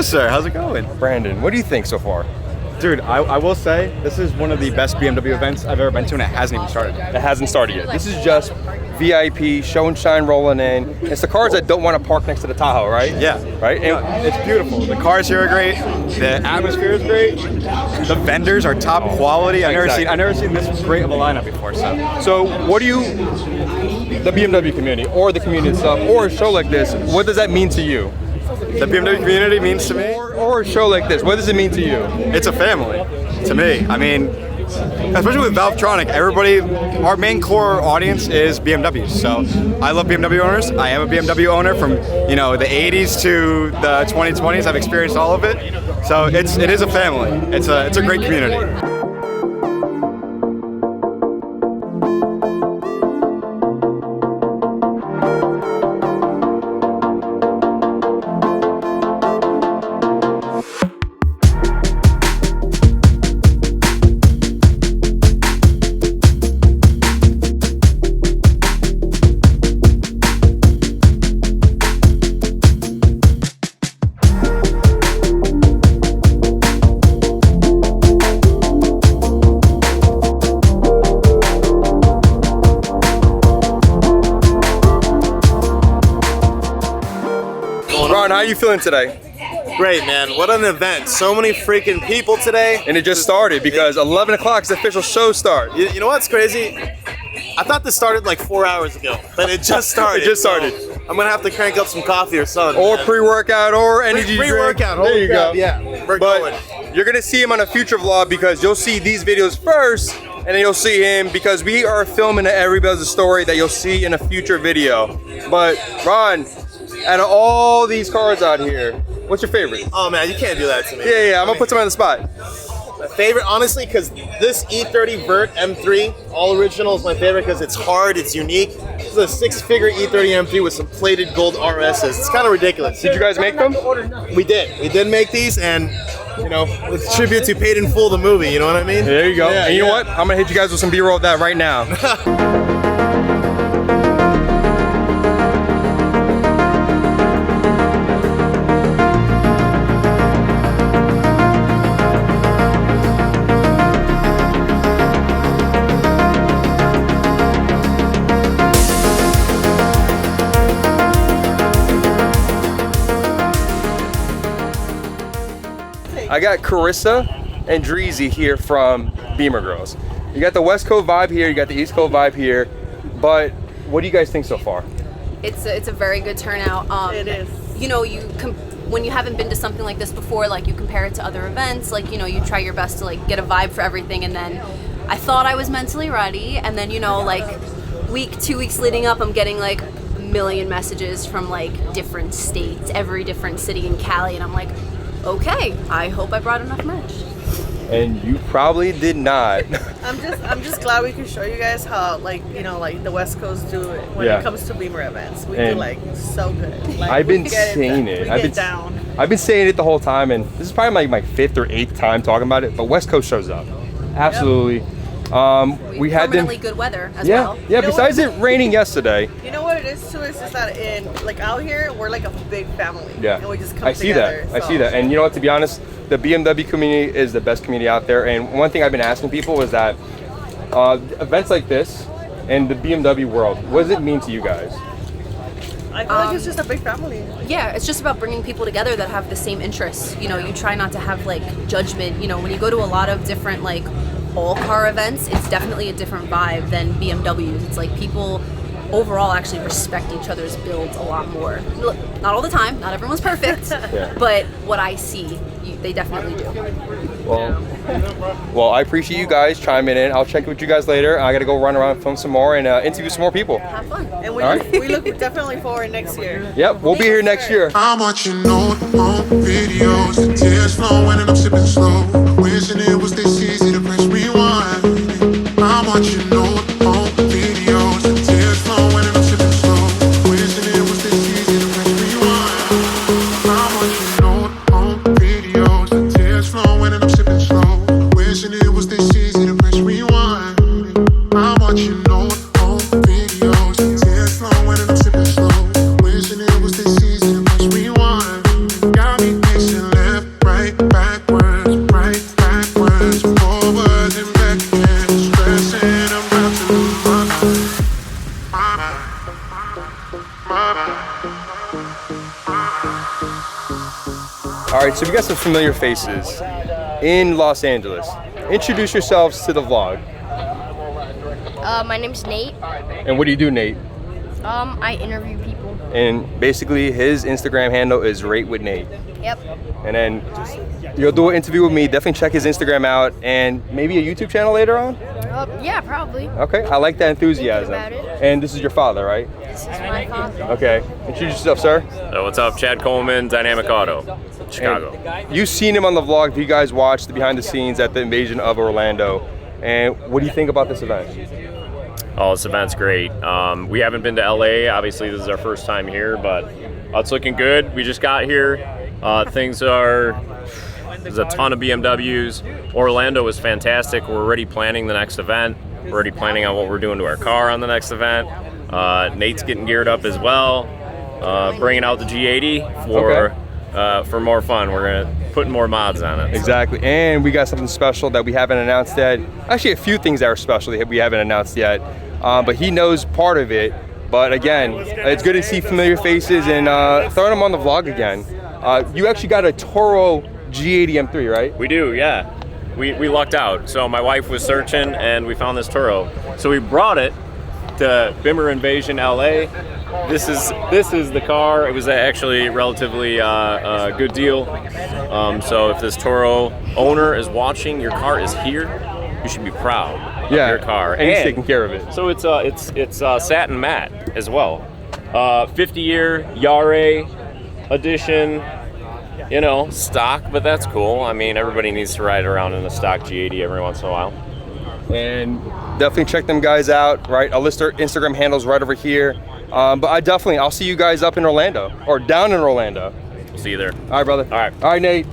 sir. How's it going? Brandon, what do you think so far? Dude, I will say, this is one of the best BMW events I've ever been to, and it hasn't even started. It hasn't started yet. This is just VIP, show and shine rolling in. It's the cars that don't want to park next to the Tahoe, right? Yeah. Right? And it's beautiful. The cars here are great. The atmosphere is great. The vendors are top quality. I've never seen this great of a lineup before. So what do you, the BMW community, or the community itself, or a show like this, what does that mean to you? The BMW community means to me, or a show like this, what does it mean to you? It's a family to me. I mean, especially with Valvetronic, our main core audience is BMWs. So I love BMW owners. I am a BMW owner from the 80s to the 2020s. I've experienced all of it. So it is a family. It's a great community. Ron, how are you feeling today? Great, man. What an event. So many freaking people today. And it just started because 11 o'clock is the official show start. You know what's crazy? I thought this started like 4 hours ago, but it just started. It just started. So I'm going to have to crank up some coffee or something. Or pre-workout or energy drink. Pre-workout. There you go. Yeah, we're going. You're going to see him on a future vlog because you'll see these videos first and then you'll see him because we are filming the Every Builds a story that you'll see in a future video. But Ron, out of all these cars out here, what's your favorite? Oh man, you can't do that to me. Yeah, I'm gonna put some on the spot. My favorite, honestly, because this E30 Vert M3, all original, is my favorite because it's hard, it's unique. This is a six-figure E30 M3 with some plated gold RSs. It's kind of ridiculous. Did you guys make them? We did. We did make these, and with tribute to Paid in Full, the movie. You know what I mean? There you go. Yeah, and you know what? I'm gonna hit you guys with some B-roll of that right now. I got Carissa and Dreezy here from Beamer Girls. You got the West Coast vibe here, you got the East Coast vibe here, but what do you guys think so far? It's a very good turnout. It is. When you haven't been to something like this before, like you compare it to other events, like you try your best to like get a vibe for everything, and then I thought I was mentally ready, and then like 2 weeks leading up, I'm getting like a million messages from like different states, every different city in Cali, and I'm like, okay, I hope I brought enough merch. And you probably did not. I'm just glad we could show you guys how like the West Coast do it when it comes to Beamer events. We do like so good. Like, I've been saying it. I've been saying it the whole time, and this is probably like my 5th or 8th time talking about it. But West Coast shows up, absolutely. Yep. We had them. Good weather as well. Yeah. Besides it raining yesterday. You know what it is too? It's just that out here we're like a big family. Yeah. And we just come I see together. that. I see that. And you know what? To be honest, the BMW community is the best community out there. And one thing I've been asking people is that events like this and the BMW world, what does it mean to you guys? I feel like it's just a big family. Yeah, it's just about bringing people together that have the same interests. You try not to have like judgment. When you go to a lot of different like all car events, it's definitely a different vibe than BMWs. It's like people overall actually respect each other's builds a lot more. Look, not all the time, not everyone's perfect, but what I see, they definitely do. Well, I appreciate you guys chiming in. I'll check with you guys later. I got to go run around, film some more, and interview some more people. Have fun. And we look definitely forward next year. Yep, we'll be here next year. I'm watching old videos, the tears flowing and I'm sipping slow. Wishing it was this easy to press rewind. I'm watching old videos, the tears flowing and I'm sipping slow. Wishing it was this easy to press rewind. I'm watching old videos, the tears flowing and I'm sipping slow. Wishing it was this easy to press rewind. I'm watching old videos, the tears flowing and I'm sipping slow. Wishing it was this easy to press rewind. Got me pacing. All right, so we got some familiar faces in Los Angeles. Introduce yourselves to the vlog. My name's Nate. And what do you do, Nate? I interview people. And basically his Instagram handle is Rate with Nate. Yep. And then you'll do an interview with me. Definitely check his Instagram out and maybe a YouTube channel later on. Yeah, probably. Okay, I like that enthusiasm. Think about it. And this is your father, right? This is my father. Okay, introduce yourself, sir. What's up, Chad Coleman, Dynamic Auto, Chicago. And you've seen him on the vlog. If you guys watched the behind the scenes at the invasion of Orlando. And what do you think about this event? Oh, this event's great. We haven't been to LA. Obviously, this is our first time here, but it's looking good. We just got here. There's a ton of BMWs. Orlando was fantastic. We're already planning the next event. We're already planning on what we're doing to our car on the next event. Nate's getting geared up as well, bringing out the G80 for more fun. We're gonna put more mods on it. Exactly, and we got something special that we haven't announced yet. Actually, a few things that are special that we haven't announced yet, but he knows part of it. But again, it's good to see familiar faces and throwing them on the vlog again. You actually got a Toro G80 M3, right? We do, yeah. We lucked out. So my wife was searching and we found this Turo. So we brought it to Bimmer Invasion LA. This is the car. It was actually relatively a good deal. So if this Toro owner is watching, your car is here. You should be proud of your car. And he's taking care of it. So it's satin matte as well. 50-year Yare edition. You know, stock, but that's cool. I mean, everybody needs to ride around in a stock G80 every once in a while. And definitely check them guys out, right? I'll list their Instagram handles right over here. But I'll see you guys up in Orlando, or down in Orlando. We'll see you there. All right, brother. All right, Nate.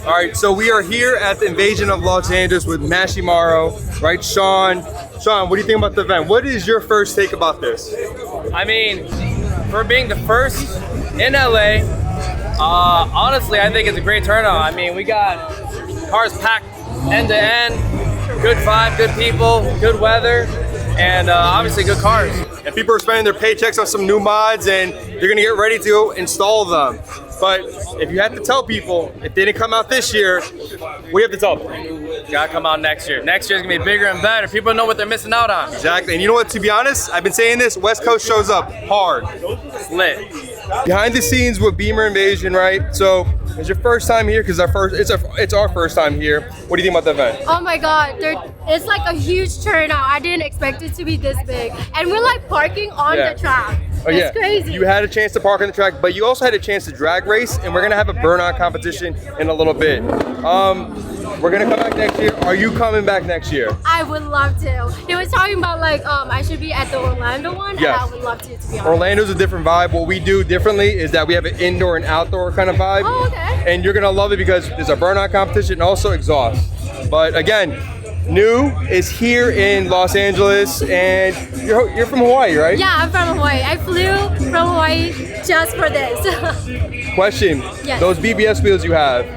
All right, so we are here at the Invasion of Los Angeles with Mashimaro, right? Sean, what do you think about the event? What is your first take about this? I mean, for being the first in LA, honestly, I think it's a great turnout. I mean, we got cars packed end to end, good vibe, good people, good weather, and obviously good cars. And people are spending their paychecks on some new mods and they're gonna get ready to install them. But if you had to tell people, if they didn't come out this year, what do you have to tell them? Gotta come out next year. Next year's gonna be bigger and better. People know what they're missing out on. Exactly, and you know what, to be honest, I've been saying this, West Coast shows up hard. It's lit. behind the scenes with Beamer Invasion, right? So it's your first time here because it's our first time here. What do you think about the event? Oh my god, it's like a huge turnout. I didn't expect it to be this big. And we're like parking on the track. Oh, yeah. It's crazy. You had a chance to park on the track, but you also had a chance to drag race, and we're gonna have a burnout competition in a little bit. We're gonna come back next year. Are you coming back next year? I would love to. They were talking about like I should be at the Orlando one, Yes. and I would love to be honest. Orlando's a different vibe. What we do differently is that we have an indoor and outdoor kind of vibe. Oh, okay. And you're gonna love it because there's a burnout competition and also exhaust. But again, New is here in Los Angeles, and you're from Hawaii, right? Yeah, I'm from Hawaii. I flew from Hawaii just for this. Question, Yes. those BBS wheels you have,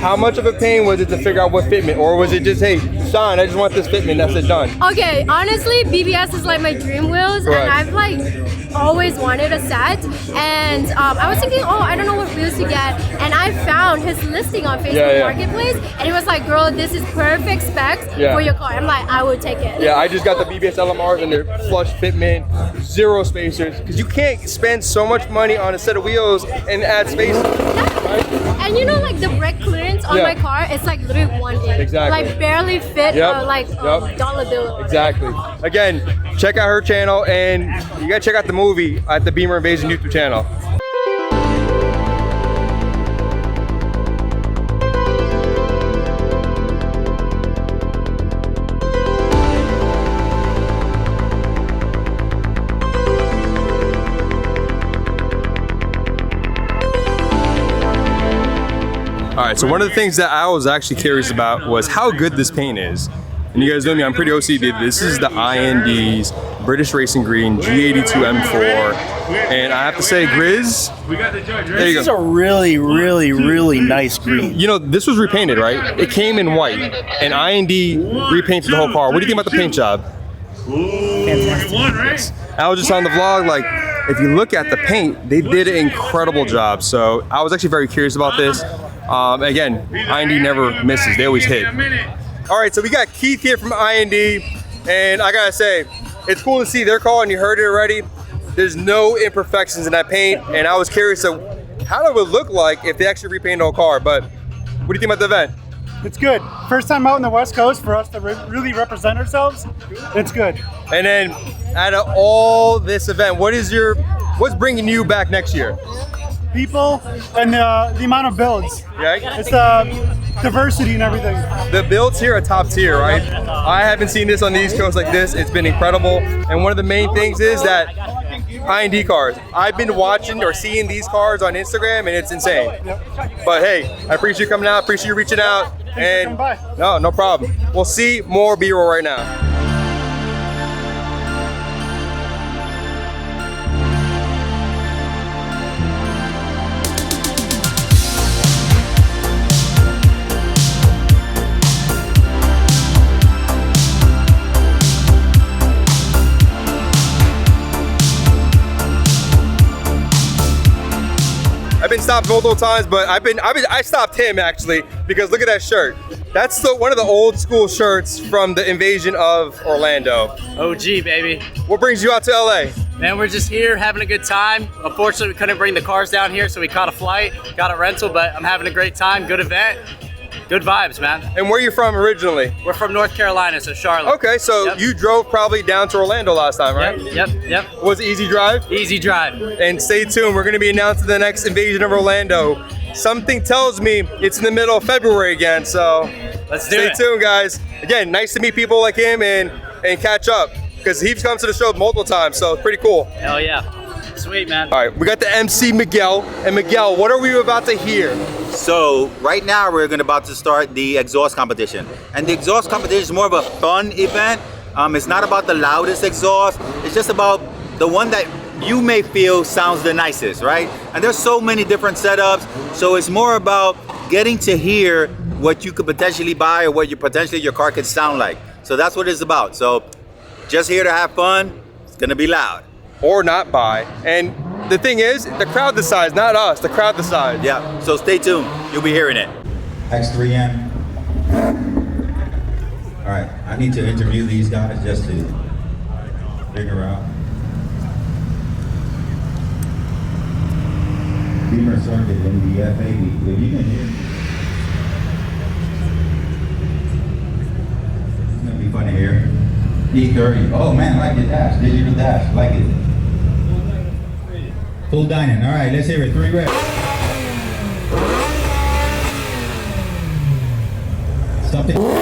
how much of a pain was it to figure out what fitment? Or was it just, hey, Sean, I just want this fitment, that's it, done? Okay, honestly, BBS is like my dream wheels, Right. and I've like always wanted a set. And I was thinking, oh, I don't know what wheels to get, and I found his listing on Facebook Marketplace, and he was like, girl, this is perfect specs for your car. I'm like, I would take it. Yeah, I just got the BBS LMRs and they're flush fitment, zero spacers, because you can't spend so much money on a set of wheels and add spacers. Right? And you know, like the brake clearance on my car, it's like literally 1 inch. Exactly. Like barely fit dollar bill. Exactly. Again, check out her channel, and you gotta check out the movie at the Beamer Invasion YouTube channel. All right, so one of the things that I was actually curious about was how good this paint is. And you guys know me, I'm pretty OCD. This is the IND's British Racing Green G82 M4. And I have to say, Grizz, there you This is go. a really, really, really nice green. You know, this was repainted, right? It came in white, and IND repainted the whole car. What do you think about the paint job? Fantastic. I was just on the vlog, like, if you look at the paint, they did an incredible job. So I was actually very curious about this. Again, IND never misses, they always hit. All right, so we got Keith here from IND, and I gotta say, it's cool to see their car, and you heard it already. There's no imperfections in that paint, and I was curious of how it would look like if they actually repainted the whole car, but what do you think about the event? It's good. First time out in the West Coast for us to really represent ourselves. It's good. And then, out of all this event, what's bringing you back next year? People and the amount of builds. Yeah. It's the diversity and everything. The builds here are top tier, right? I haven't seen this on the East Coast like this. It's been incredible. And one of the main things is that IND cars. I've been watching or seeing these cars on Instagram, and it's insane. But hey, I appreciate you coming out. Appreciate you reaching out. And no problem. We'll see more B-roll right now. I've been stopped multiple times, but I stopped him actually because look at that shirt. That's one of the old school shirts from the invasion of Orlando. OG, baby. What brings you out to LA? Man, we're just here having a good time. Unfortunately, we couldn't bring the cars down here, so we caught a flight, got a rental, but I'm having a great time, good event. Good vibes, man. And where are you from originally? We're from North Carolina, so Charlotte. Okay, so you drove probably down to Orlando last time, right? Yep. Was it easy drive? Easy drive. And stay tuned, we're gonna be announcing the next invasion of Orlando. Something tells me it's in the middle of February again, so stay tuned, guys. Again, nice to meet people like him and catch up, because he's come to the show multiple times, so it's pretty cool. Hell yeah. Sweet, man. All right, we got the MC Miguel. And Miguel, what are we about to hear? So right now we're about to start the exhaust competition. And the exhaust competition is more of a fun event. It's not about the loudest exhaust. It's just about the one that you may feel sounds the nicest, right? And there's so many different setups. So it's more about getting to hear what you could potentially buy or what your car could sound like. So that's what it's about. So just here to have fun. It's gonna be loud. Or not buy. And the thing is, the crowd decides, not us, the crowd decides. Yeah, so stay tuned, you'll be hearing it. X3M. All right, I need to interview these guys just to figure out. Beamer circuit in the F80. If you can hear, it's gonna be fun to hear. E30. Oh man, I like the dash. Digital dash. Like it. Full dining. All right, let's hear it. 3 reps. Something. All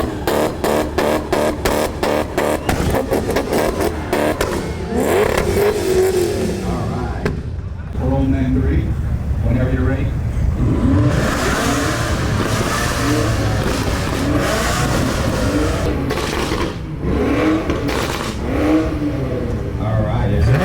right. Roll man 3. Whenever you're ready. All right. Let's go.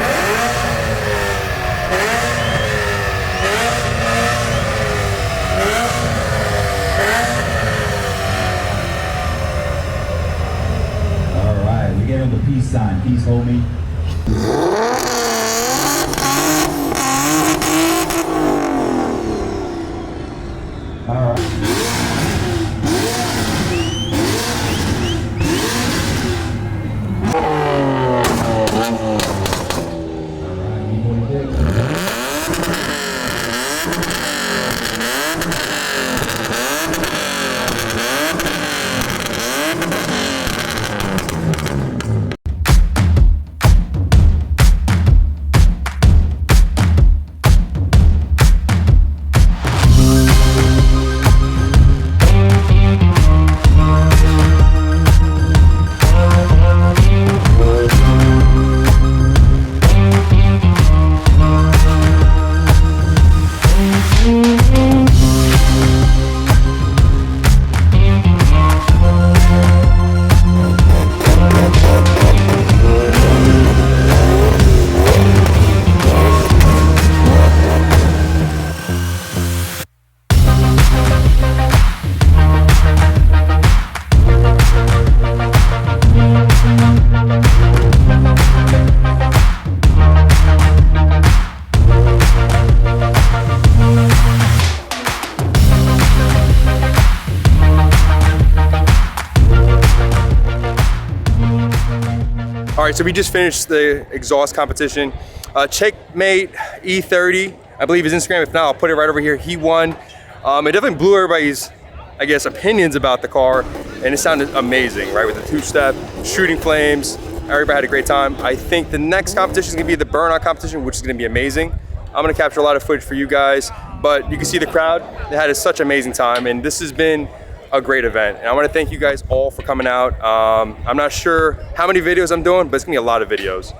Give him the peace sign. Peace, homie. All right. All right, so we just finished the exhaust competition. Checkmate E30, I believe his Instagram. If not, I'll put it right over here. He won. It definitely blew everybody's, I guess, opinions about the car, and it sounded amazing, right? With the two-step, shooting flames. Everybody had a great time. I think the next competition is gonna be the burnout competition, which is gonna be amazing. I'm gonna capture a lot of footage for you guys, but you can see the crowd. They had such an amazing time, and this has been a great event. And I wanna thank you guys all for coming out. I'm not sure how many videos I'm doing, but it's gonna be a lot of videos.